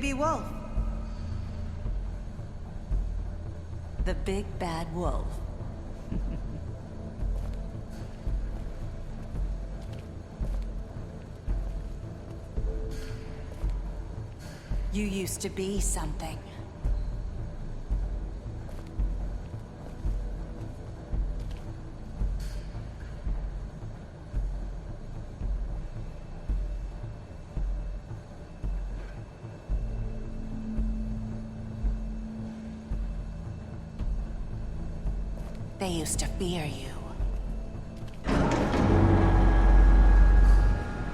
Bigby Wolf. The big bad wolf. You used to be something. They used to fear you.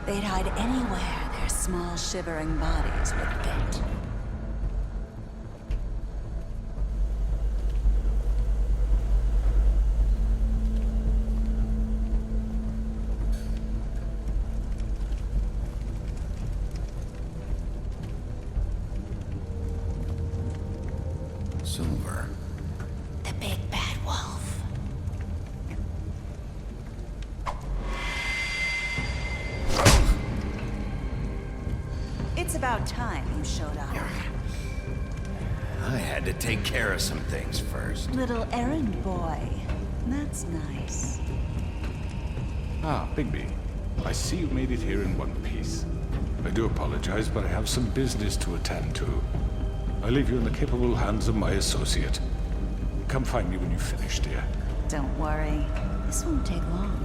They'd hide anywhere their small, shivering bodies would fit. Silver. The big bad wolf. It's about time you showed up. I had to take care of some things first. Little errand boy. That's nice. Ah, Bigby. I see you made it here in one piece. I do apologize, but I have some business to attend to. I leave you in the capable hands of my associate. Come find me when you've finished, dear. Don't worry. This won't take long.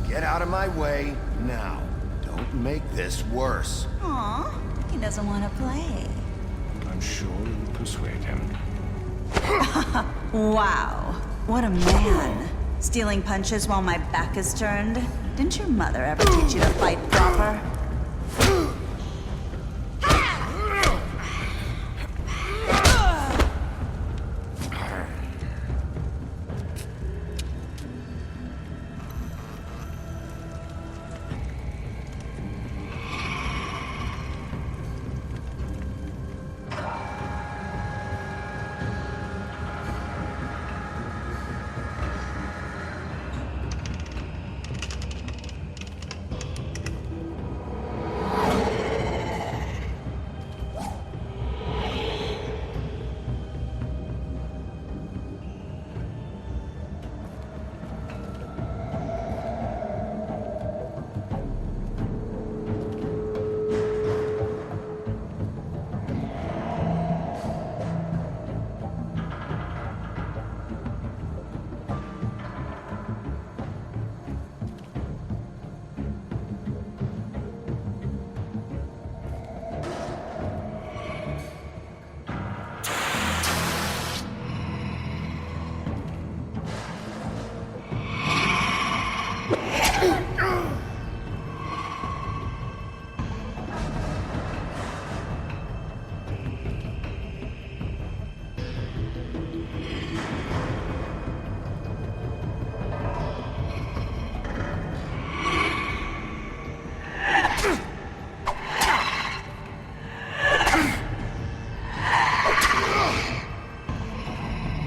Get out of my way now. Don't make this worse. Aw, he doesn't want to play. I'm sure you'll persuade him. Wow, what a man. Stealing punches while my back is turned? Didn't your mother ever teach you to fight proper?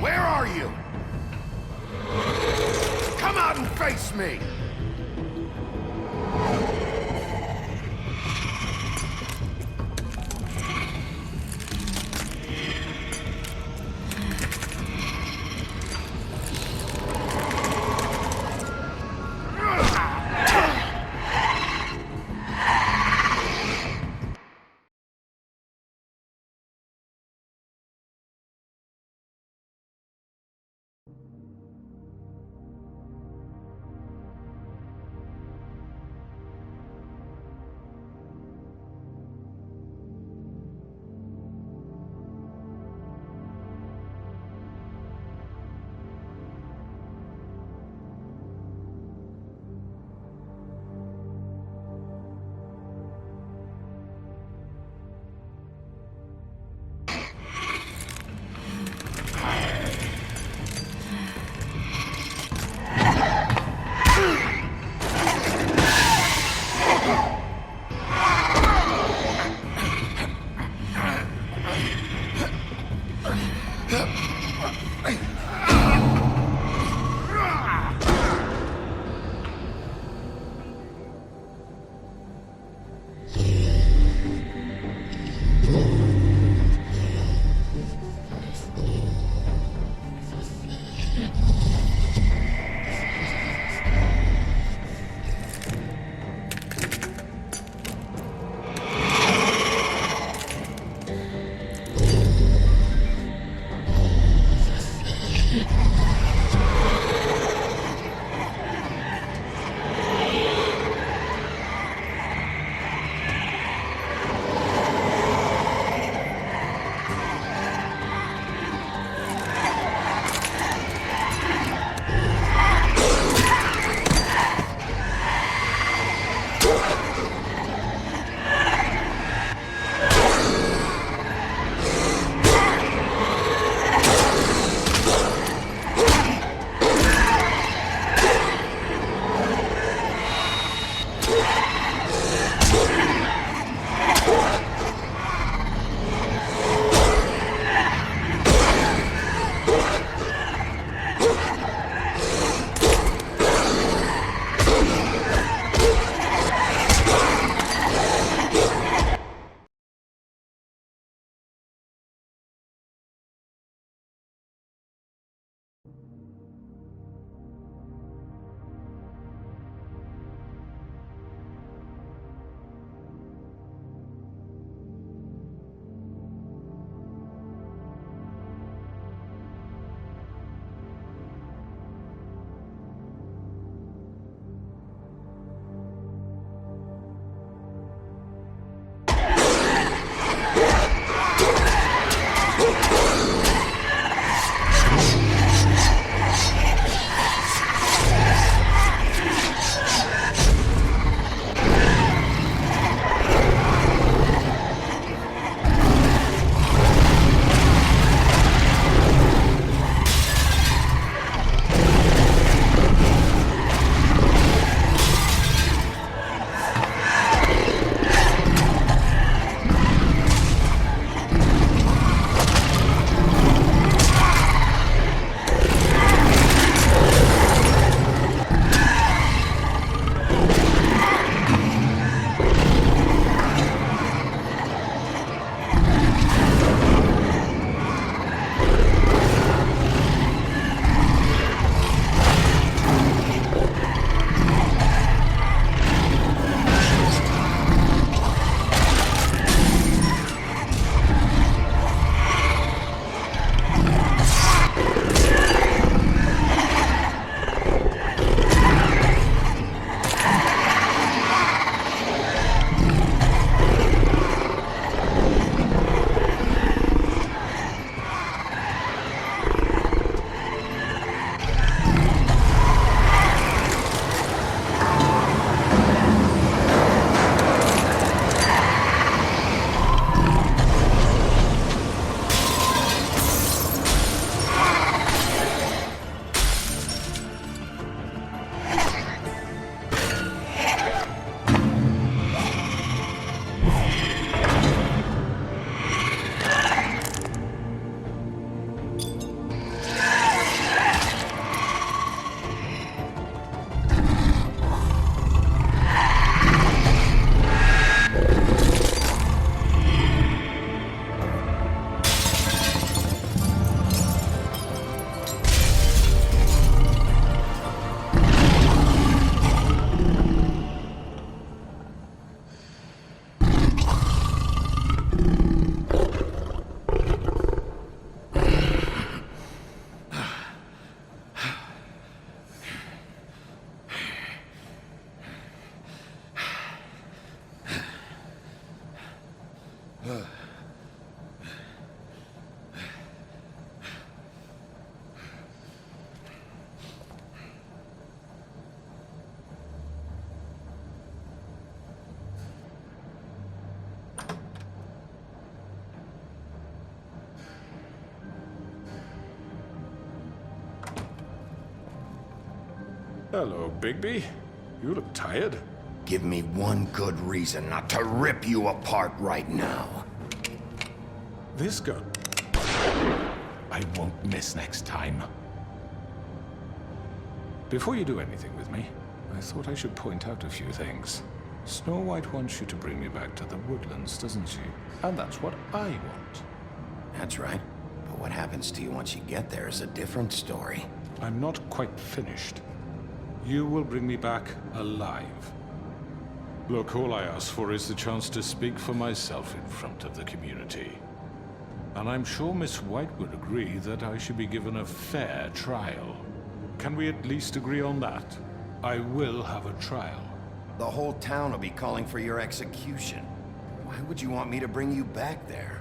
Where are you? Come out and face me! Hello, Bigby. You look tired. Give me one good reason not to rip you apart right now. This gun. I won't miss next time. Before you do anything with me, I thought I should point out a few things. Snow White wants you to bring me back to the woodlands, doesn't she? And that's what I want. That's right. But what happens to you once you get there is a different story. I'm not quite finished. You will bring me back alive. Look, all I ask for is the chance to speak for myself in front of the community. And I'm sure Miss White would agree that I should be given a fair trial. Can we at least agree on that? I will have a trial. The whole town will be calling for your execution. Why would you want me to bring you back there?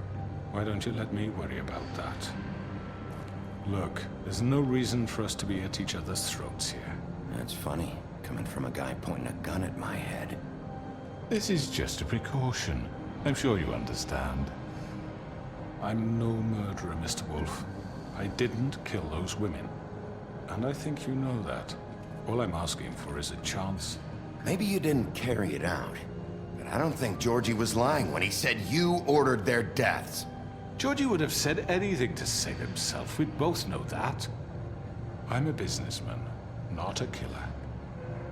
Why don't you let me worry about that? Look, there's no reason for us to be at each other's throats here. That's funny, coming from a guy pointing a gun at my head. This is just a precaution. I'm sure you understand. I'm no murderer, Mr. Wolf. I didn't kill those women. And I think you know that. All I'm asking for is a chance. Maybe you didn't carry it out, but I don't think Georgie was lying when he said you ordered their deaths. Georgie would have said anything to save himself. We both know that. I'm a businessman, not a killer.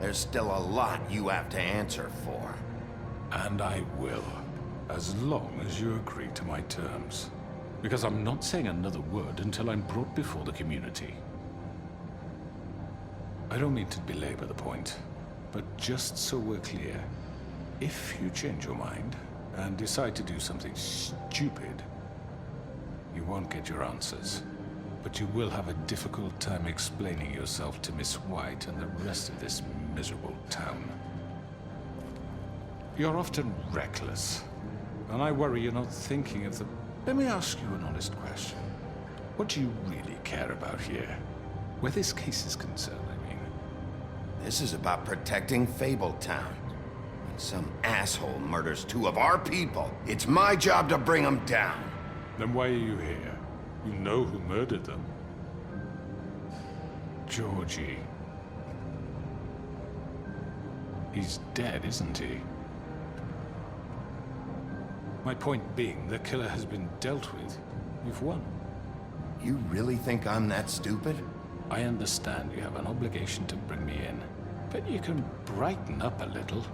There's still a lot you have to answer for. And I will, as long as you agree to my terms. Because I'm not saying another word until I'm brought before the community. I don't mean to belabor the point, but just so we're clear, if you change your mind and decide to do something stupid, you won't get your answers. But you will have a difficult time explaining yourself to Miss White and the rest of this miserable town. You're often reckless, and I worry you're not thinking of the... Let me ask you an honest question. What do you really care about here? Where this case is concerned, I mean. This is about protecting Fabletown. When some asshole murders two of our people, it's my job to bring them down. Then why are you here? You know who murdered them. Georgie. He's dead, isn't he? My point being, the killer has been dealt with. You've won. You really think I'm that stupid? I understand you have an obligation to bring me in, but you can brighten up a little.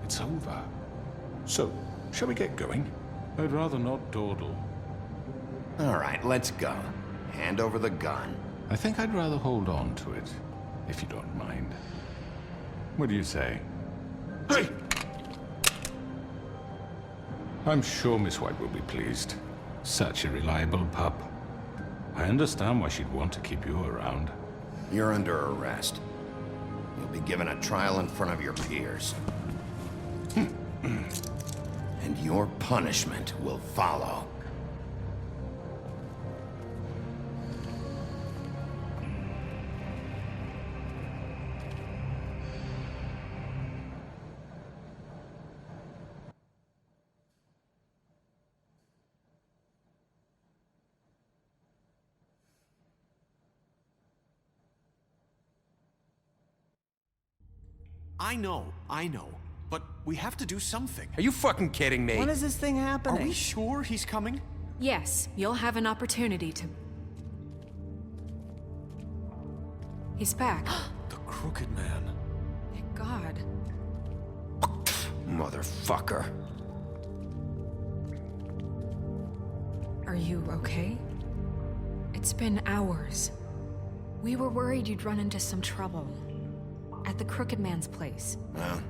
It's over. So, shall we get going? I'd rather not dawdle. All right, let's go. Hand over the gun. I think I'd rather hold on to it, if you don't mind. What do you say? Hey! I'm sure Miss White will be pleased. Such a reliable pup. I understand why she'd want to keep you around. You're under arrest. You'll be given a trial in front of your peers. And your punishment will follow. I know. But we have to do something. Are you fucking kidding me? When is this thing Are happening? we sure he's coming? Yes, you'll have an opportunity to... He's back. The Crooked Man. Thank God. Motherfucker. Are you okay? It's been hours. We were worried you'd run into some trouble. At the Crooked Man's place. Well,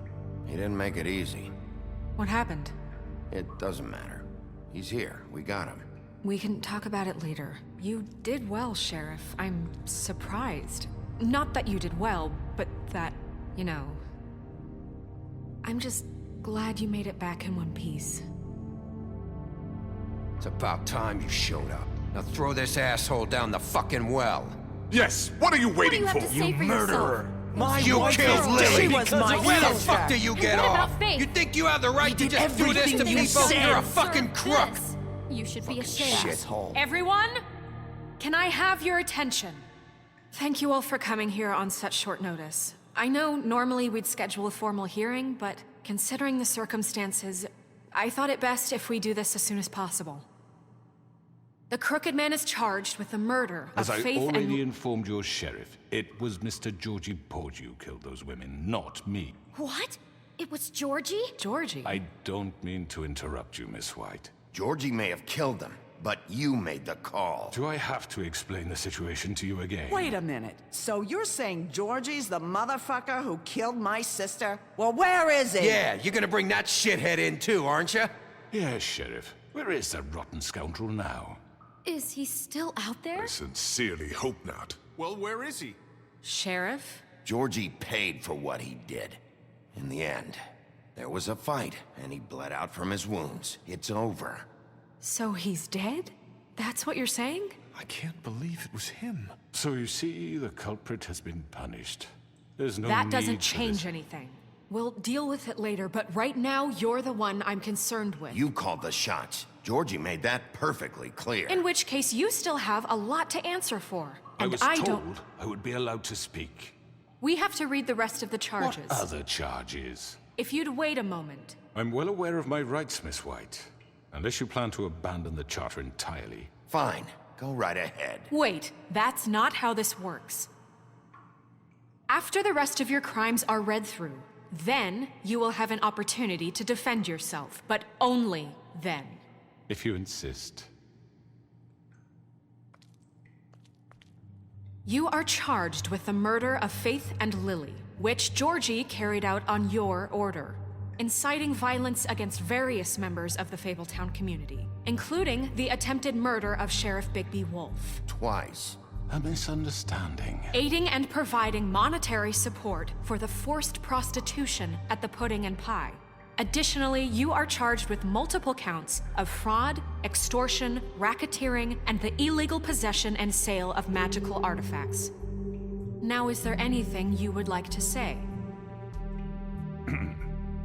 he didn't make it easy. What happened? It doesn't matter. He's here. We got him. We can talk about it later. You did well, Sheriff. I'm surprised. Not that you did well, but that, you know... I'm just glad you made it back in one piece. It's about time you showed up. Now throw this asshole down the fucking well. Yes, what are you waiting What do you have to say for yourself? You killed Lily! She was my Where the sister. fuck do you get what off? about Faith? You think you have the right to did just do this to everything you people? said. You're a fucking crook! This. You should be ashamed. Shithole. Everyone, can I have your attention? Thank you all for coming here on such short notice. I know normally we'd schedule a formal hearing, but considering the circumstances, I thought it best if we do this as soon as possible. The Crooked Man is charged with the murder As of I Faith already and... informed your sheriff, it was Mr. Georgie Porgy who killed those women, not me. What? It was Georgie? Georgie? I don't mean to interrupt you, Miss White. Georgie may have killed them, but you made the call. Do I have to explain the situation to you again? Wait a minute. So you're saying Georgie's the motherfucker who killed my sister? Well, where is he? Yeah, you're gonna bring that shithead in too, aren't you? Yes, Sheriff. Where is that rotten scoundrel now? Is he still out there? I sincerely hope not. Well, where is he? Sheriff? Georgie paid for what he did. In the end, there was a fight, and he bled out from his wounds. It's over. So he's dead? That's what you're saying? I can't believe it was him. So you see, the culprit has been punished. There's no That need doesn't for change this. anything. We'll deal with it later, but right now, you're the one I'm concerned with. You called the shots. Georgie made that perfectly clear. In which case, you still have a lot to answer for. I And was I told don't... I would be allowed to speak. We have to read the rest of the charges. What other charges? If you'd wait a moment. I'm well aware of my rights, Miss White. Unless you plan to abandon the charter entirely. Fine. Go right ahead. Wait, that's not how this works. After the rest of your crimes are read through, then you will have an opportunity to defend yourself, but only then. If you insist. You are charged with the murder of Faith and Lily, which Georgie carried out on your order, inciting violence against various members of the Fabletown community, including the attempted murder of Sheriff Bigby Wolf. Twice. A misunderstanding. Aiding and providing monetary support for the forced prostitution at the Pudding and Pie. Additionally, you are charged with multiple counts of fraud, extortion, racketeering, and the illegal possession and sale of magical artifacts. Now, is there anything you would like to say?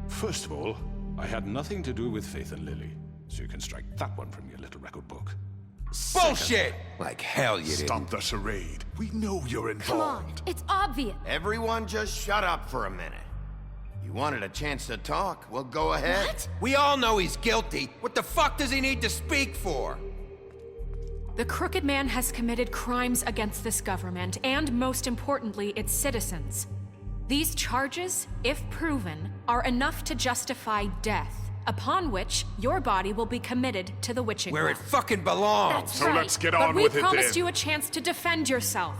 First of all, I had nothing to do with Faith and Lily, so you can strike that one from your little record book. Bullshit! Like hell you didn't. Stop the charade. We know you're Come on, involved. it's obvious. Everyone just shut up for a minute. You wanted a chance to talk? Well, go ahead. What? We all know he's guilty. What the fuck does he need to speak for? The Crooked Man has committed crimes against this government and, most importantly, its citizens. These charges, if proven, are enough to justify death, upon which your body will be committed to the witching Where it well. fucking belongs. That's So right. let's get But on we with it promised then. you a chance to defend yourself,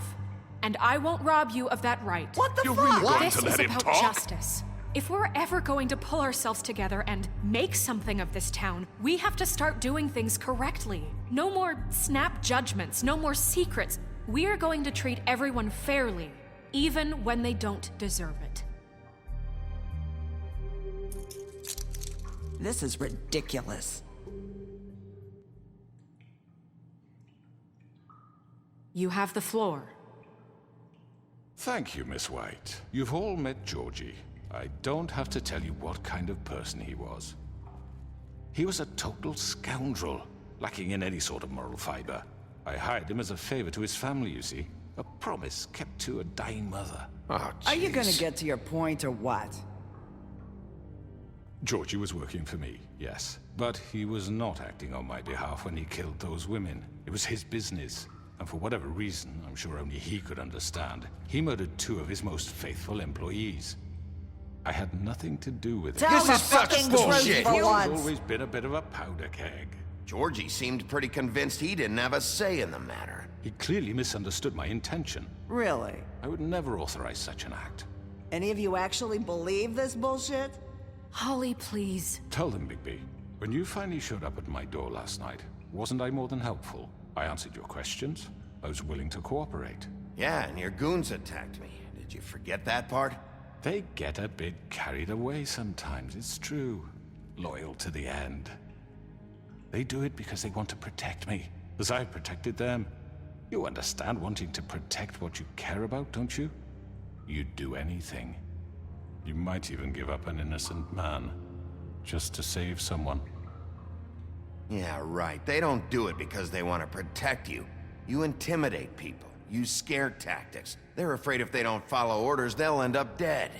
and I won't rob you of that right. What the You're fuck? really going This to is let him about talk? justice. If we're ever going to pull ourselves together and make something of this town, we have to start doing things correctly. No more snap judgments, no more secrets. We are going to treat everyone fairly, even when they don't deserve it. This is ridiculous. You have the floor. Thank you, Miss White. You've all met Georgie. I don't have to tell you what kind of person he was. He was a total scoundrel, lacking in any sort of moral fiber. I hired him as a favor to his family, you see. A promise kept to a dying mother. Oh, Are you gonna jeez. get to your point or what? Georgie was working for me, yes. But he was not acting on my behalf when he killed those women. It was his business. And for whatever reason, I'm sure only he could understand, he murdered 2 of his most faithful employees. I had nothing to do with it. Tell This the is such fucking bullshit. truth for He's once. always been a bit of a powder keg. Georgie seemed pretty convinced he didn't have a say in the matter. He clearly misunderstood my intention. Really? I would never authorize such an act. Any of you actually believe this bullshit? Holly, please. Tell them, Bigby, when you finally showed up at my door last night, wasn't I more than helpful? I answered your questions. I was willing to cooperate. Yeah, and your goons attacked me. Did you forget that part? They get a bit carried away sometimes, it's true. Loyal to the end. They do it because they want to protect me, as I've protected them. You understand wanting to protect what you care about, don't you? You'd do anything. You might even give up an innocent man, just to save someone. Yeah, right. They don't do it because they want to protect you. You intimidate people, use scare tactics. They're afraid if they don't follow orders, they'll end up dead.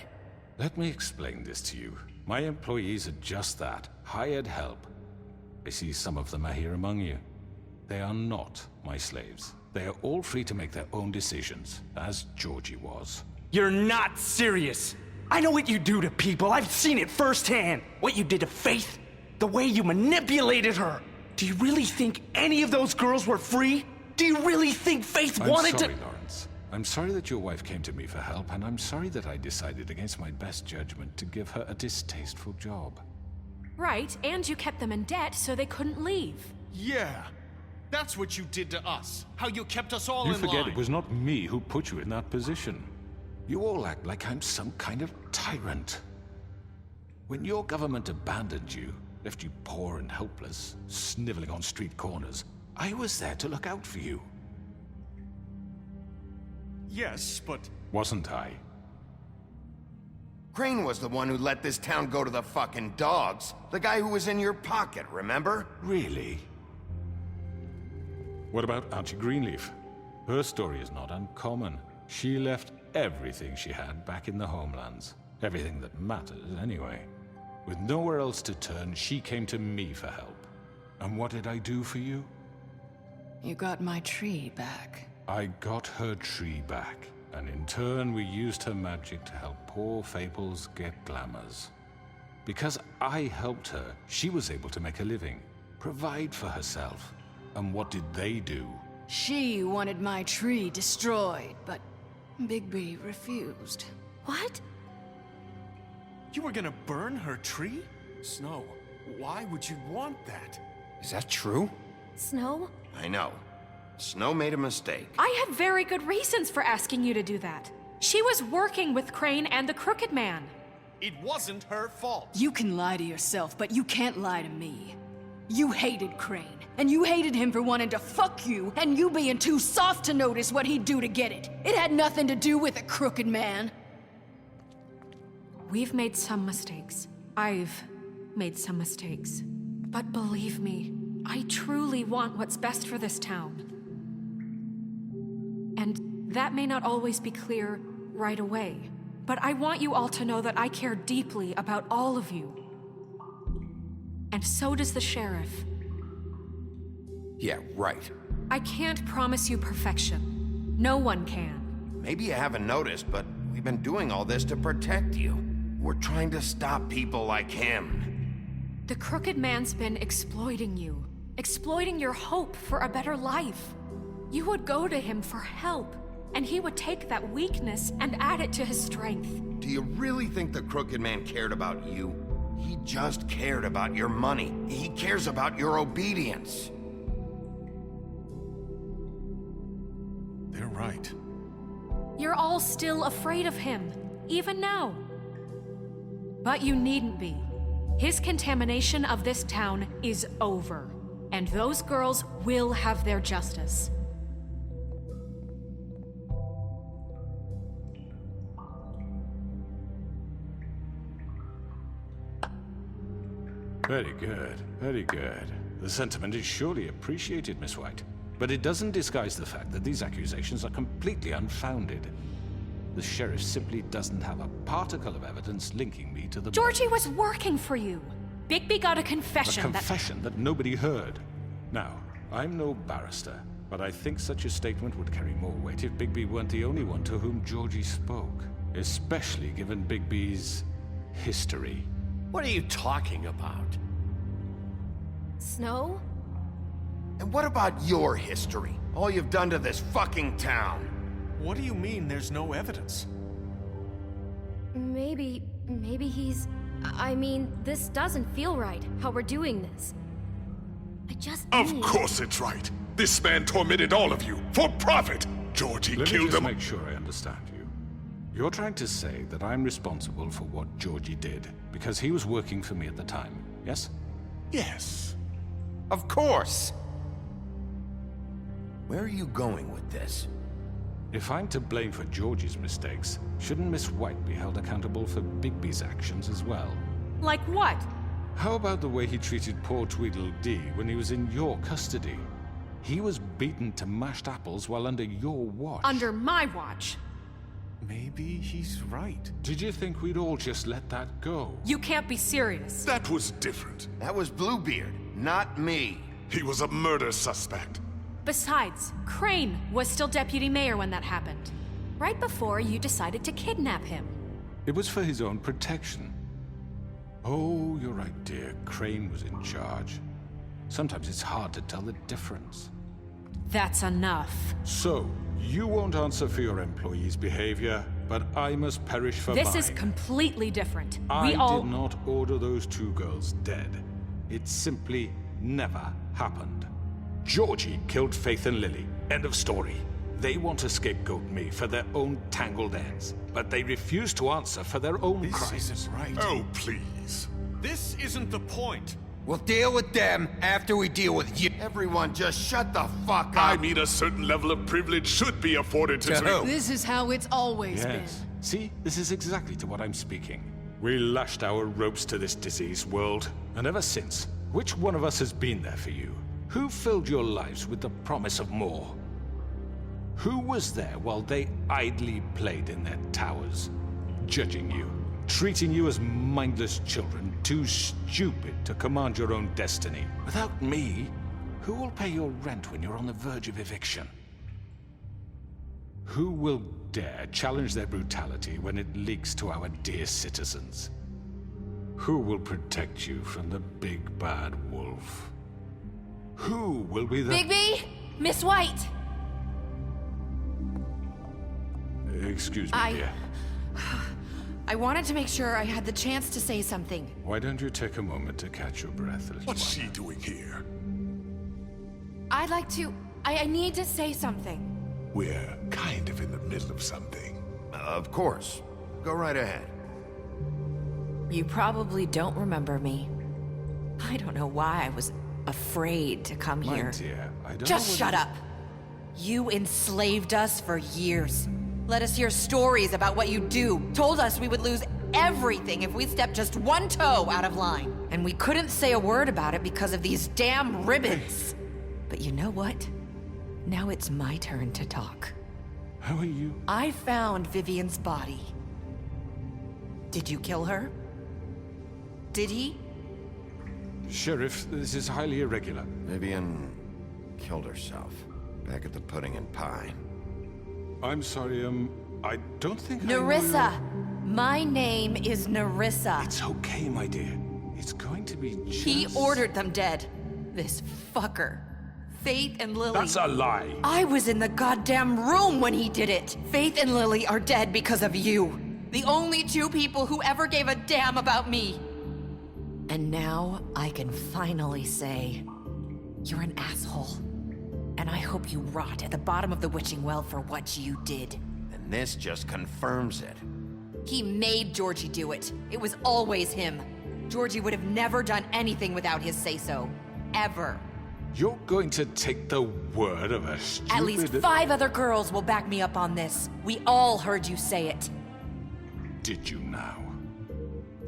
Let me explain this to you. My employees are just that, hired help. I see some of them are here among you. They are not my slaves. They are all free to make their own decisions, as Georgie was. You're not serious. I know what you do to people. I've seen it firsthand. What you did to Faith. The way you manipulated her. Do you really think any of those girls were free? Do you really think Faith I'm wanted sorry, to... Lawrence. I'm sorry that your wife came to me for help, and I'm sorry that I decided against my best judgment to give her a distasteful job. Right, and you kept them in debt so they couldn't leave. Yeah. That's what you did to us. How you kept us all You in forget line. it was not me who put you in that position. You all act like I'm some kind of tyrant. When your government abandoned you, left you poor and helpless, sniveling on street corners, I was there to look out for you. Yes, but... Wasn't I? Crane was the one who let this town go to the fucking dogs. The guy who was in your pocket, remember? Really? What about Auntie Greenleaf? Her story is not uncommon. She left everything she had back in the homelands. Everything that matters, anyway. With nowhere else to turn, she came to me for help. And what did I do for you? You got my tree back. I got her tree back, and in turn we used her magic to help poor Fables get glamours. Because I helped her, she was able to make a living, provide for herself. And what did they do? She wanted my tree destroyed, but Bigby refused. What? You were gonna burn her tree? Snow, why would you want that? Is that true? Snow? I know. Snow made a mistake. I had very good reasons for asking you to do that. She was working with Crane and the Crooked Man. It wasn't her fault. You can lie to yourself, but you can't lie to me. You hated Crane, and you hated him for wanting to fuck you, and you being too soft to notice what he'd do to get it. It had nothing to do with a Crooked Man. We've made some mistakes. I've made some mistakes. But believe me, I truly want what's best for this town. And that may not always be clear right away, but I want you all to know that I care deeply about all of you. And so does the sheriff. Yeah, right. I can't promise you perfection. No one can. Maybe you haven't noticed, but we've been doing all this to protect you. We're trying to stop people like him. The Crooked Man's been exploiting you, exploiting your hope for a better life. You would go to him for help, and he would take that weakness and add it to his strength. Do you really think the Crooked Man cared about you? He just cared about your money. He cares about your obedience. They're right. You're all still afraid of him, even now. But you needn't be. His contamination of this town is over, and those girls will have their justice. Very good, very good. The sentiment is surely appreciated, Miss White. But it doesn't disguise the fact that these accusations are completely unfounded. The sheriff simply doesn't have a particle of evidence linking me to the... Georgie was working for you. Bigby got a A confession confession that nobody heard. Now, I'm no barrister, but I think such a statement would carry more weight if Bigby weren't the only one to whom Georgie spoke. Especially given Bigby's history. What are you talking about? Snow? And what about your history? All you've done to this fucking town? What do you mean there's no evidence? Maybe he's... I mean, this doesn't feel right, how we're doing this. I just Of need... course it's right. This man tormented all of you for profit. Georgie Let me killed just them. make sure I understand you. You're trying to say that I'm responsible for what Georgie did because he was working for me at the time, yes? Yes. Of course! Where are you going with this? If I'm to blame for Georgie's mistakes, shouldn't Miss White be held accountable for Bigby's actions as well? Like what? How about the way he treated poor Tweedledee when he was in your custody? He was beaten to mashed apples while under your watch. Under my watch. Maybe he's right. Did you think we'd all just let that go? You can't be serious. That was different. That was Bluebeard, not me. He was a murder suspect. Besides, Crane was still deputy mayor when that happened. Right before you decided to kidnap him. It was for his own protection. Oh, you're right, dear. Crane was in charge. Sometimes it's hard to tell the difference. That's enough. So, you won't answer for your employees' behavior, but I must perish for mine. This is completely different. I did not order those two girls dead. It simply never happened. Georgie killed Faith and Lily. End of story. They want to scapegoat me for their own tangled ends, but they refuse to answer for their own This crimes. isn't right. Oh, please. This isn't the point. We'll deal with them after we deal with you. Everyone just shut the fuck up. I mean, a certain level of privilege should be afforded to... To who? This is how it's always Yes. See, this is exactly to what I'm speaking. We lashed our ropes to this diseased world, and ever since, which one of us has been there for you? Who filled your lives with the promise of more? Who was there while they idly played in their towers, judging you, treating you as mindless children, too stupid to command your own destiny? Without me, who will pay your rent when you're on the verge of eviction? Who will dare challenge their brutality when it leaks to our dear citizens? Who will protect you from the big bad wolf? Who will be the... Bigby! Miss White! Excuse me, dear. I wanted to make sure I had the chance to say something. Why don't you take a moment to catch your breath, little What's one? she doing here? I'd like to... I need to say something. We're kind of in the middle of something. Of course. Go right ahead. You probably don't remember me. I don't know why I was afraid to come My here. dear, I don't Just know shut up. You enslaved us for years. Let us hear stories about what you do. Told us we would lose everything if we stepped just one toe out of line. And we couldn't say a word about it because of these damn ribbons. But you know what? Now it's my turn to talk. How are you? I found Vivian's body. Did you kill her? Did he? Sheriff, this is highly irregular. Vivian killed herself back at the Pudding and Pie. I'm sorry, I don't think Nerissa! My name is Nerissa. It's okay, my dear. It's going to be just... He ordered them dead. This fucker. Faith and Lily. That's a lie. I was in the goddamn room when he did it. Faith and Lily are dead because of you. The only two people who ever gave a damn about me. And now I can finally say, you're an asshole. And I hope you rot at the bottom of the witching well for what you did. And this just confirms it. He made Georgie do it. It was always him. Georgie would have never done anything without his say-so. Ever. You're going to take the word of a stupid... At least 5 other girls will back me up on this. We all heard you say it. Did you now?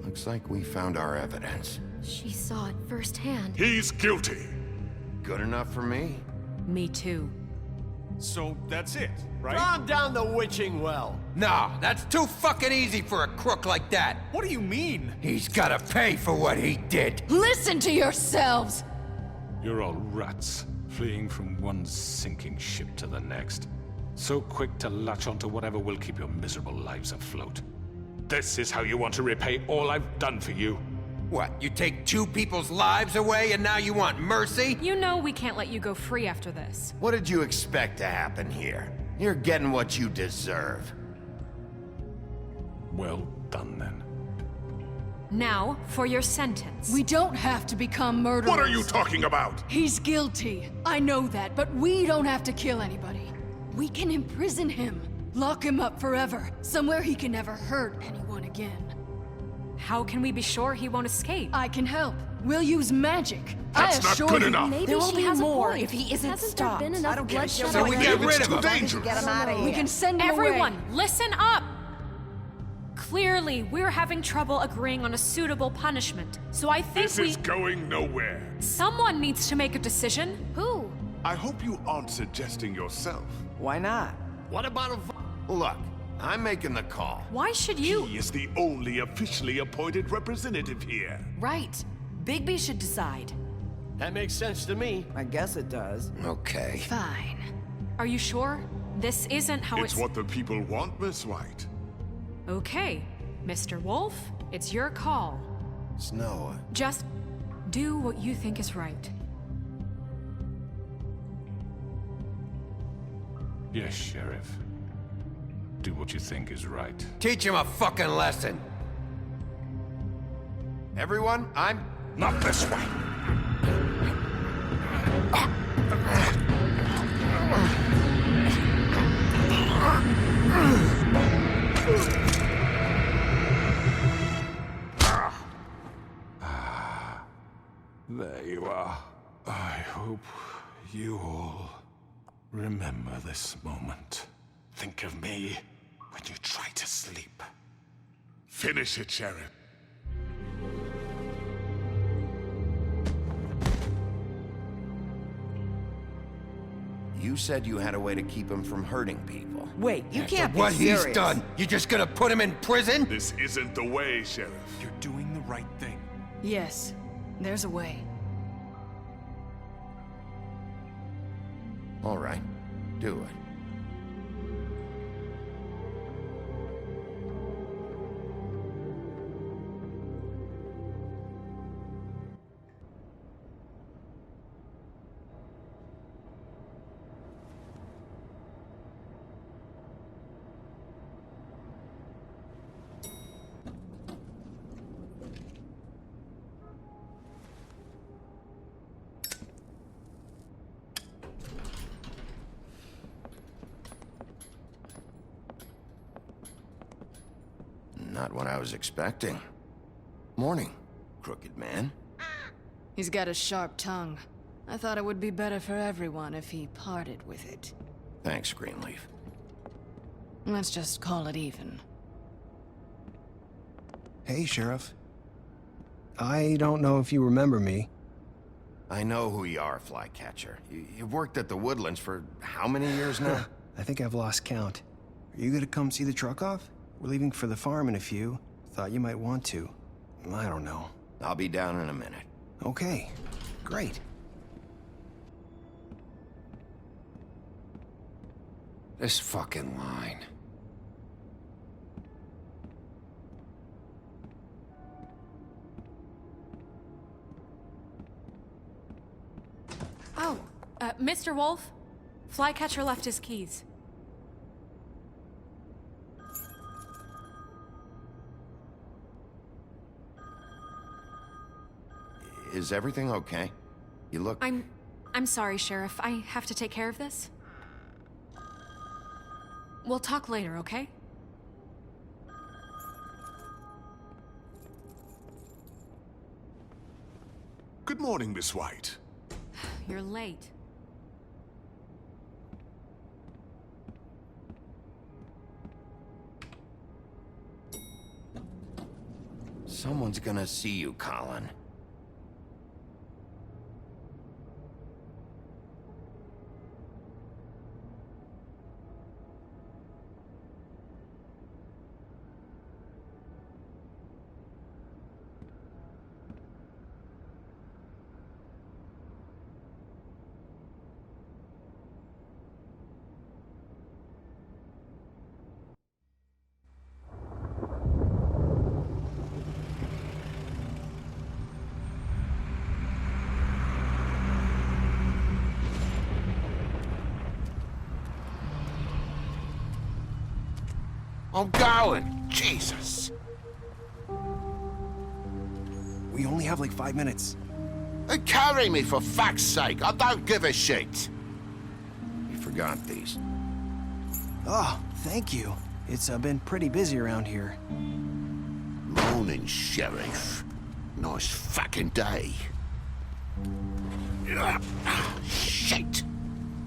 Looks like we found our evidence. She saw it firsthand. He's guilty. Good enough for me? Me too. So that's it, right? Calm down the witching well. Nah, that's too fucking easy for a crook like that. What do you mean? He's gotta pay for what he did. Listen to yourselves! You're all rats, fleeing from one sinking ship to the next. So quick to latch onto whatever will keep your miserable lives afloat. This is how you want to repay all I've done for you? What, you take 2 people's lives away and now you want mercy? You know we can't let you go free after this. What did you expect to happen here? You're getting what you deserve. Well done, then. Now, for your sentence. We don't have to become murderers. What are you talking about? He's guilty. I know that, but we don't have to kill anybody. We can imprison him. Lock him up forever. Somewhere he can never hurt anyone again. How can we be sure he won't escape? I can help. We'll use magic. That's I not assure good you. enough. Maybe There will she be has more a point. if he isn't Hasn't stopped. there been enough bloodshed So we already? get rid It's of too him. dangerous. Get him out of here. We can send him Everyone, away. listen up! Clearly, we're having trouble agreeing on a suitable punishment. So I think This is going nowhere. someone needs to make a decision. Who? I hope you aren't suggesting yourself. Why not? What about a Look, I'm making the call. Why should you? He is the only officially appointed representative here. Right. Bigby should decide. That makes sense to me. I guess it does. Okay. Fine. Are you sure? This isn't how It's what the people want, Miss White. Okay, Mr. Wolf, it's your call. Snow, Just do what you think is right. Yes, Sheriff. Do what you think is right. Teach him a fucking lesson. Everyone, I'm... Not this way. There you are. I hope you all remember this moment. Think of me when you try to sleep. Finish it, Sheriff. You said you had a way to keep him from hurting people. Wait, you can't be What serious. he's done, you just gonna put him in prison? This isn't the way, Sheriff. You're doing the right thing. Yes, there's a way. All right, do it. Not what I was expecting. Morning, crooked man. He's got a sharp tongue. I thought it would be better for everyone if he parted with it. Thanks, Greenleaf. Let's just call it even. Hey, Sheriff. I don't know if you remember me. I know who you are, Flycatcher. You've worked at the Woodlands for how many years now? I think I've lost count. Are you gonna come see the truck off? We're leaving for the farm in a few. Thought you might want to. I don't know. I'll be down in a minute. Okay, great. This fucking line. Oh, Mr. Wolf? Flycatcher left his keys. Is everything okay? You look... I'm sorry, Sheriff. I have to take care of this. We'll talk later, okay? Good morning, Miss White. You're late. Someone's gonna see you, Colin. I'm going. Jesus. We only have like 5 minutes. Carry me, for fuck's sake. I don't give a shit. You forgot these. Oh, thank you. It's been pretty busy around here. Morning, Sheriff. Nice fucking day. Shit.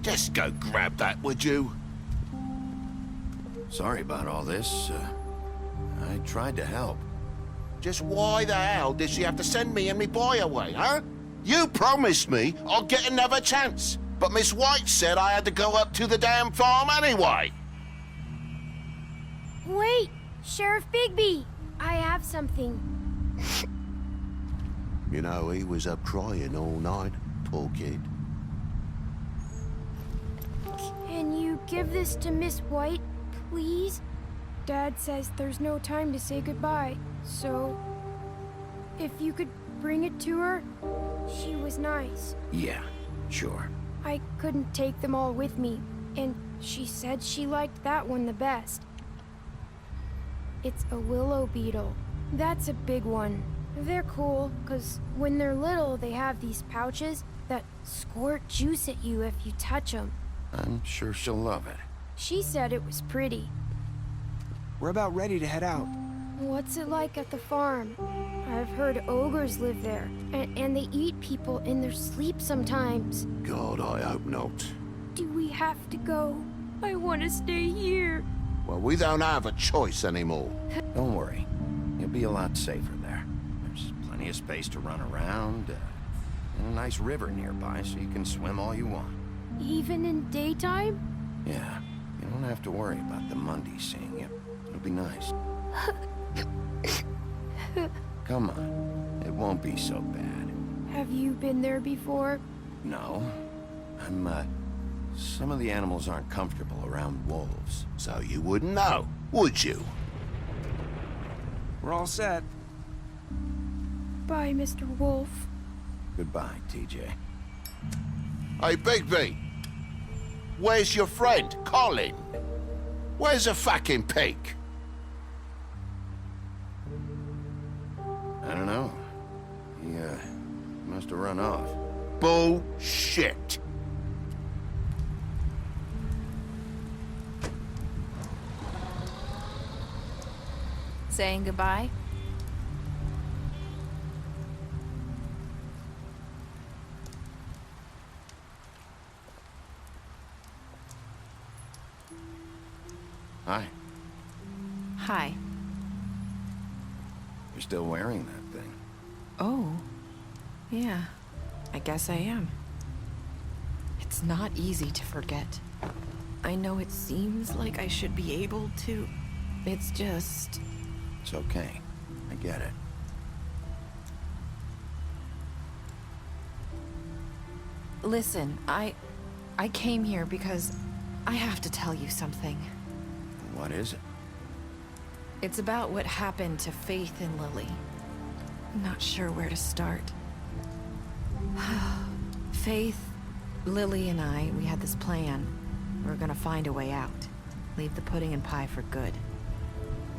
Just go grab that, would you? Sorry about all this. I tried to help. Just why the hell did she have to send me and me boy away, huh? You promised me I'd get another chance, but Miss White said I had to go up to the damn farm anyway. Wait, Sheriff Bigby, I have something. You know, he was up crying all night, poor kid. Can you give this to Miss White, please? Dad says there's no time to say goodbye, so if you could bring it to her, she was nice. Yeah, sure. I couldn't take them all with me, and She said she liked that one the best. It's a willow beetle. That's a big one. They're cool, 'cause when they're little, they have these pouches that squirt juice at you if you touch them. I'm sure she'll love it. She said it was pretty. We're about ready to head out. What's it like at the farm? I've heard ogres live there, and they eat people in their sleep sometimes. God, I hope not. Do we have to go? I want to stay here. Well, we don't have a choice anymore. Don't worry. You'll be a lot safer there. There's plenty of space to run around, and a nice river nearby so you can swim all you want. Even in daytime? Yeah, you don't have to worry about the Mundies seeing you. It'll be nice. Come on. It won't be so bad. Have you been there before? No. Some of the animals aren't comfortable around wolves. So you wouldn't know, would you? We're all set. Bye, Mr. Wolf. Goodbye, TJ. Hey, Bigby. Where's your friend, Colin? Where's the fucking pig? I don't know. He, must have run off. Bullshit. Saying goodbye? Hi. Hi. You're still wearing that thing. Oh. Yeah. I guess I am. It's not easy to forget. I know it seems like I should be able to. It's just... It's okay. I get it. Listen, I came here because I have to tell you something. What is it? It's about what happened to Faith and Lily. I'm not sure where to start. Faith, Lily, and I, we had this plan. We were gonna find a way out. Leave the pudding and pie for good.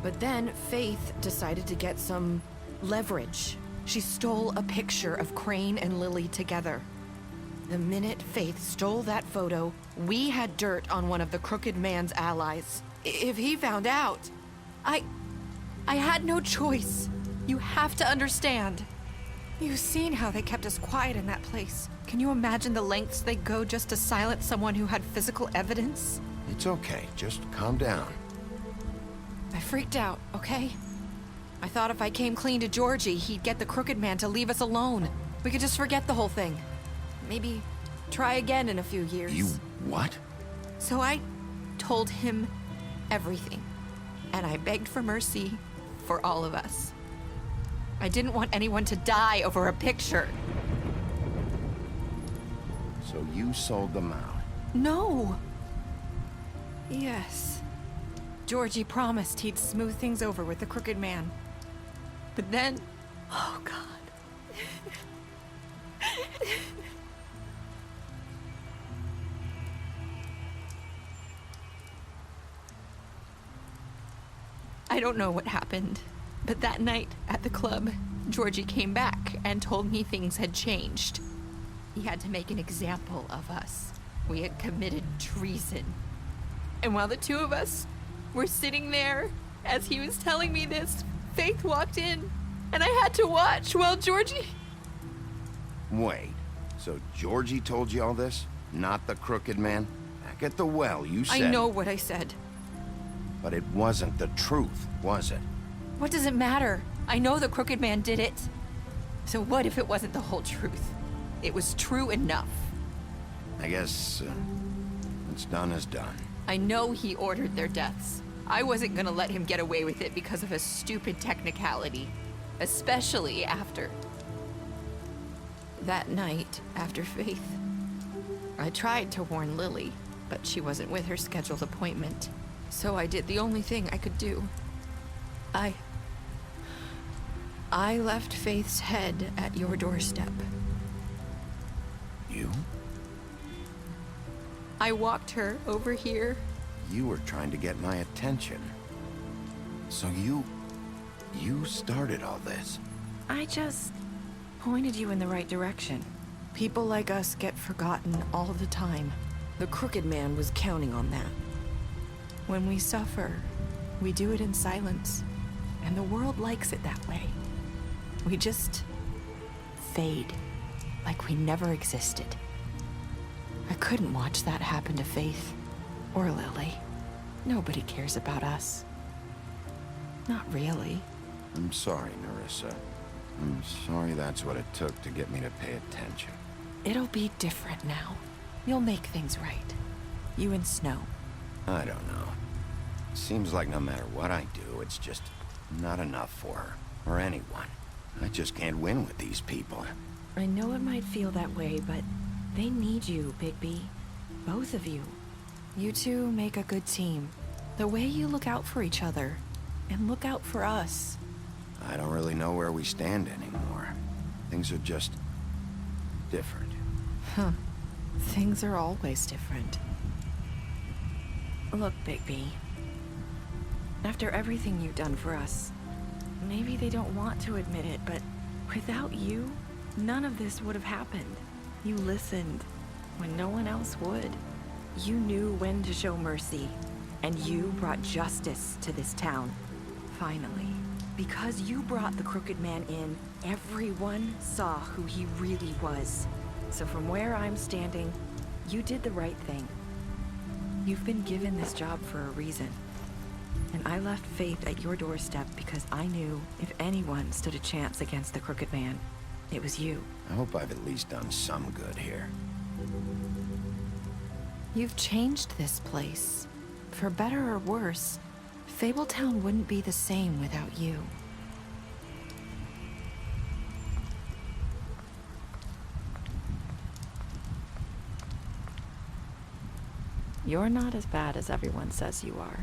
But then Faith decided to get some leverage. She stole a picture of Crane and Lily together. The minute Faith stole that photo, we had dirt on one of the Crooked Man's allies. If he found out, I had no choice. You have to understand. You've seen how they kept us quiet in that place. Can you imagine the lengths they go just to silence someone who had physical evidence? It's okay. Just calm down. I freaked out, okay? I thought if I came clean to Georgie, he'd get the Crooked Man to leave us alone. We could just forget the whole thing. Maybe try again in a few years. You what? So I told him everything. And I begged for mercy for all of us. I didn't want anyone to die over a picture. So you sold them out? No. Yes. Georgie promised he'd smooth things over with the Crooked Man. But then... Oh, God. I don't know what happened, but that night at the club, Georgie came back and told me things had changed. He had to make an example of us. We had committed treason. And while the two of us were sitting there, as he was telling me this, Faith walked in, and I had to watch while Georgie... Wait, so Georgie told you all this? Not the Crooked Man? Back at the well, you said... I know what I said. But it wasn't the truth, was it? What does it matter? I know the Crooked Man did it. So what if it wasn't the whole truth? It was true enough. I guess, what's done is done. I know he ordered their deaths. I wasn't gonna let him get away with it because of a stupid technicality. Especially after... that night, after Faith. I tried to warn Lily, but she wasn't with her scheduled appointment. So I did the only thing I could do. I left Faith's head at your doorstep. You? I walked her over here. You were trying to get my attention. So you started all this. I just pointed you in the right direction. People like us get forgotten all the time. The Crooked Man was counting on that. When we suffer, we do it in silence, and the world likes it that way. We just fade, like we never existed. I couldn't watch that happen to Faith, or Lily. Nobody cares about us. Not really. I'm sorry, Nerissa. I'm sorry that's what it took to get me to pay attention. It'll be different now. You'll make things right. You and Snow. I don't know. Seems like no matter what I do, it's just not enough for her, or anyone. I just can't win with these people. I know it might feel that way, but they need you, Bigby. Both of you. You two make a good team. The way you look out for each other, and look out for us. I don't really know where we stand anymore. Things are just different. Huh. Things are always different. Look, Bigby. After everything you've done for us, maybe they don't want to admit it, but without you, none of this would have happened. You listened when no one else would. You knew when to show mercy, and you brought justice to this town. Finally. Because you brought the Crooked Man in, everyone saw who he really was. So from where I'm standing, you did the right thing. You've been given this job for a reason. And I left Faith at your doorstep because I knew if anyone stood a chance against the Crooked Man, it was you. I hope I've at least done some good here. You've changed this place. For better or worse, Fabletown wouldn't be the same without you. You're not as bad as everyone says you are.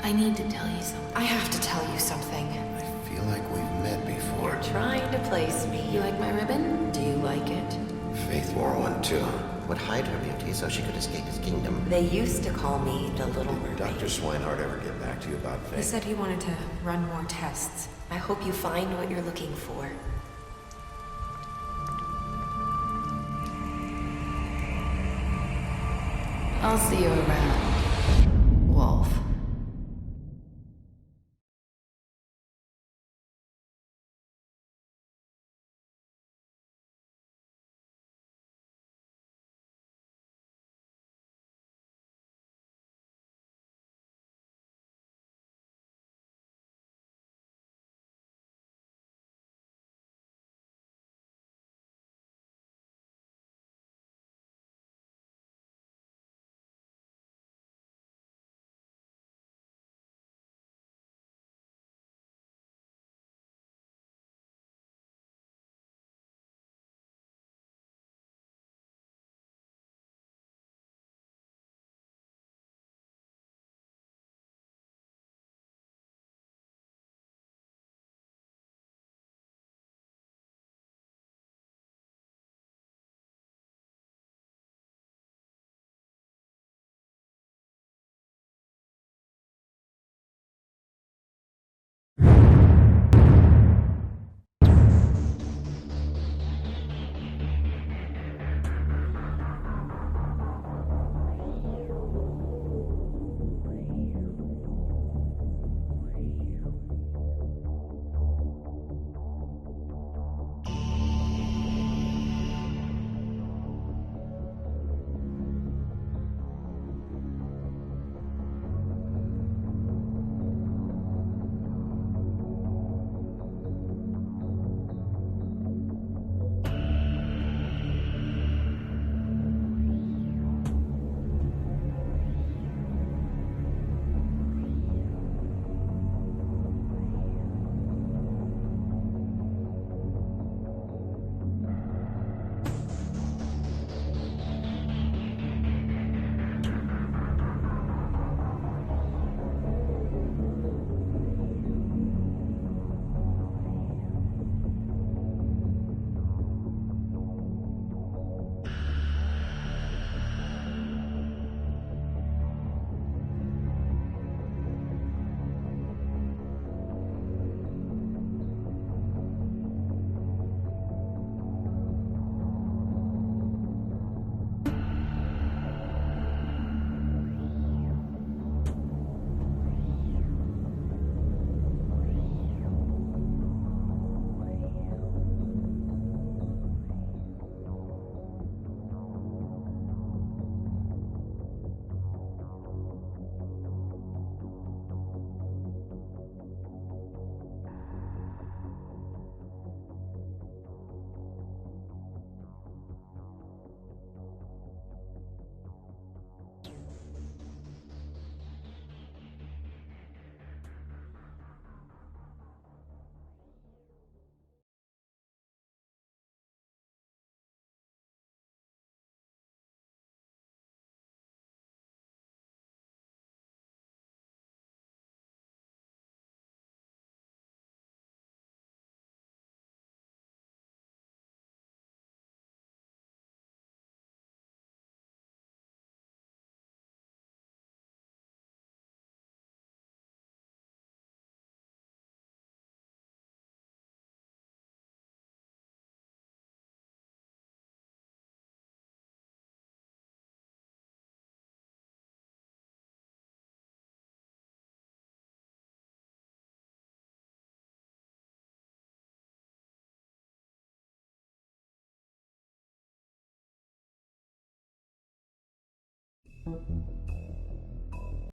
I need to tell you something. I have to tell you something. I feel like we've met before. You're trying to place me. You like my ribbon? Do you like it? Faith wore one too. Would hide her beauty so she could escape his kingdom. They used to call me the Little Mermaid. Dr. Swinehart ever get back to you about Faith? He said he wanted to run more tests. I hope you find what you're looking for. I'll see you around.